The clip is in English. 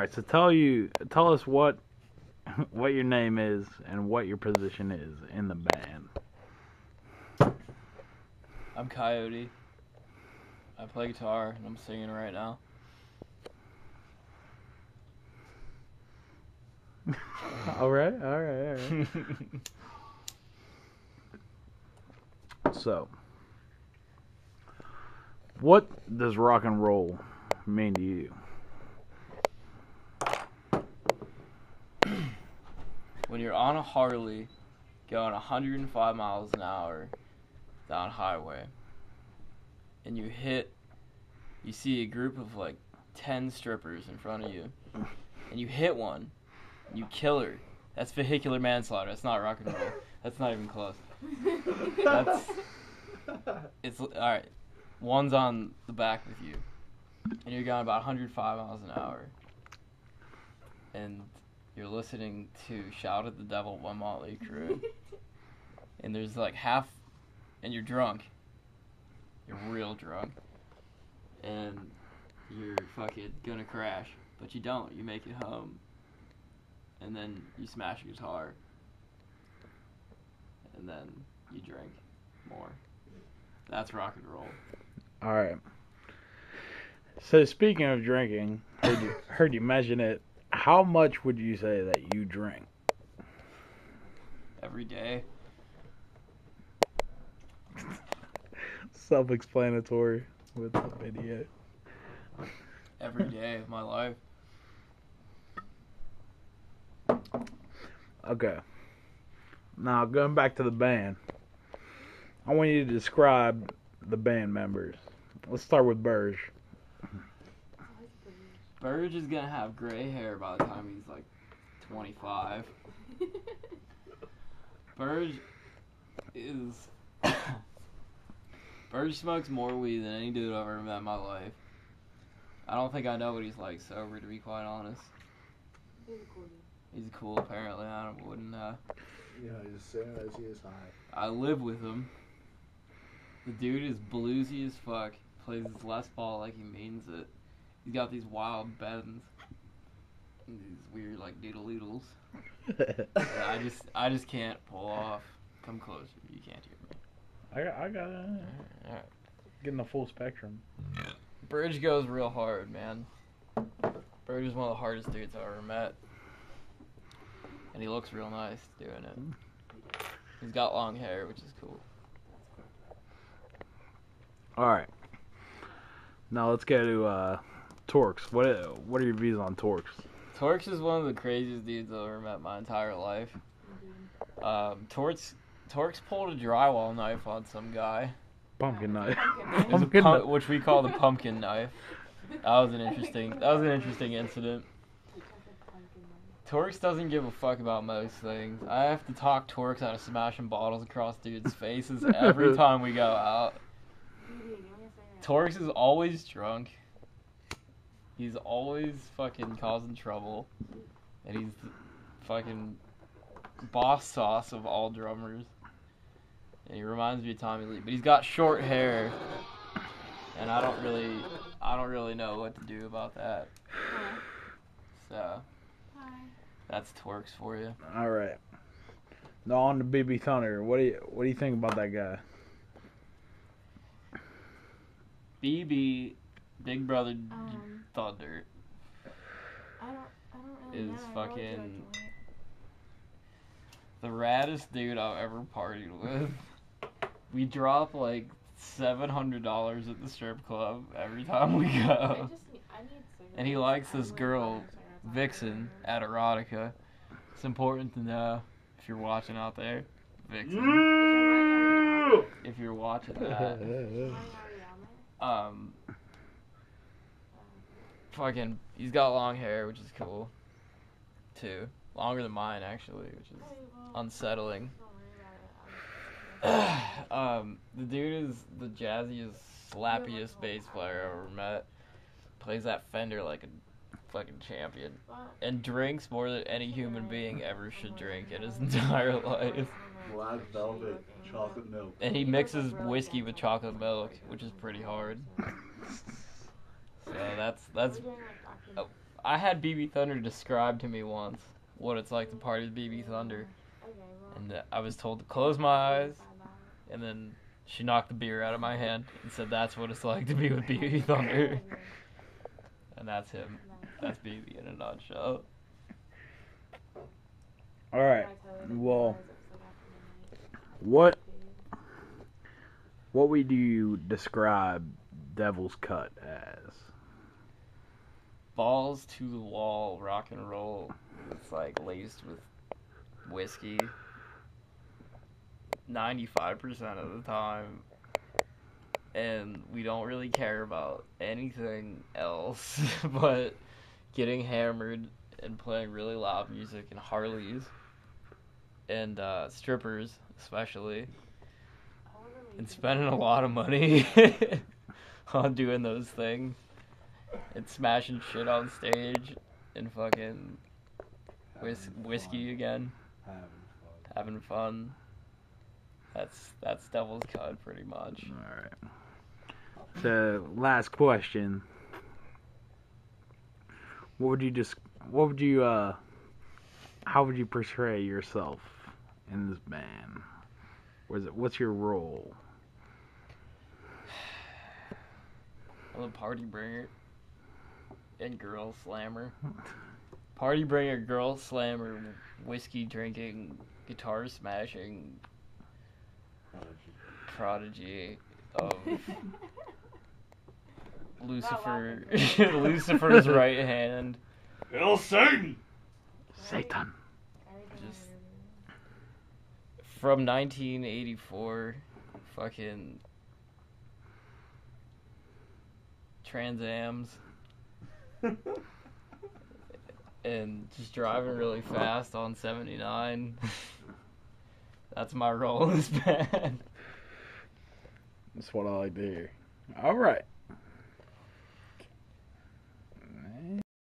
right, so tell us what your name is and what your position is in the band. I'm Coyote. I play guitar and I'm singing right now. All right. So, what does rock and roll mean to you? When you're on a Harley going 105 miles an hour down highway and you see a group of like 10 strippers in front of you and you hit one, you kill her. That's vehicular manslaughter. That's not rock and roll. That's not even close. It's alright. One's on the back with you and you're going about 105 miles an hour and you're listening to Shout at the Devil by Motley Crue and there's like half, and you're drunk. You're real drunk. And you're fucking gonna crash. But you don't. You make it home. And then you smash a guitar. And then you drink more. That's rock and roll. Alright. So speaking of drinking, heard you mention it. How much would you say that you drink? Every day. Self-explanatory with the video. Every day of my life. Okay. Now, going back to the band, I want you to describe the band members. Let's start with Burge. Burge is gonna have gray hair by the time he's like 25. Burge smokes more weed than any dude I've ever met in my life. I don't think I know what he's like sober, to be quite honest. He's cool, apparently. Wouldn't. Yeah, he's saying as he is high. I live with him. The dude is bluesy as fuck. Plays his Les Paul like he means it. He's got these wild bends. And these weird, like, doodle-oodles. I just can't pull off. Come closer. You can't hear me. I got it. Alright. Getting the full spectrum. Burge goes real hard, man. Burge is one of the hardest dudes I've ever met. And he looks real nice doing it. He's got long hair, which is cool. Alright. Now let's go to Torx. What are your views on Torx? Torx is one of the craziest dudes I've ever met in my entire life. Torx pulled a drywall knife on some guy. Pumpkin knife. Which we call the pumpkin knife. That was an interesting incident. Torx doesn't give a fuck about most things. I have to talk Torx out of smashing bottles across dudes' faces every time we go out. Torx is always drunk. He's always fucking causing trouble. And he's the fucking boss sauce of all drummers. And he reminds me of Tommy Lee. But he's got short hair. And I don't really know what to do about that. So that's Torx for you. Alright. Now on to BB Thunder. What do you think about that guy? BB, Big Brother Thunder, I don't really know. fucking the raddest dude I've ever partied with. We drop like $700 at the strip club every time we go. And he likes this girl, Vixen, at Erotica. It's important to know, if you're watching out there, Vixen. If you're watching that. Fucking, he's got long hair, which is cool, too. Longer than mine, actually, which is unsettling. The dude is the jazziest, slappiest bass player I've ever met. Plays that Fender like a fucking champion. And drinks more than any human being ever should drink in his entire life. Black velvet, chocolate milk. And he mixes whiskey with chocolate milk, which is pretty hard. So that's I had BB Thunder describe to me once what it's like to party with BB Thunder. And I was told to close my eyes, and then she knocked the beer out of my hand and said that's what it's like to be with BB Thunder. And that's him. That's BB in a nutshell. Alright. Well, what would you describe Devil's Cut as? Balls to the wall rock and roll. It's like laced with whiskey 95% of the time, and we don't really care about anything else but getting hammered and playing really loud music and Harleys and strippers especially, and spending a lot of money on doing those things and smashing shit on stage and fucking whiskey again, having fun. That's Devil's Cut pretty much. All right. So last question: how would you portray yourself in this band? What's your role? I'm a party bringer and girl slammer. Party bringer, girl slammer, whiskey drinking, guitar smashing prodigy of Lucifer, Lucifer's right hand. Hail Satan! Satan. Just from 1984, fucking Trans Ams. And just driving really fast on 79. That's my role in this band. That's what I like to hear. All right.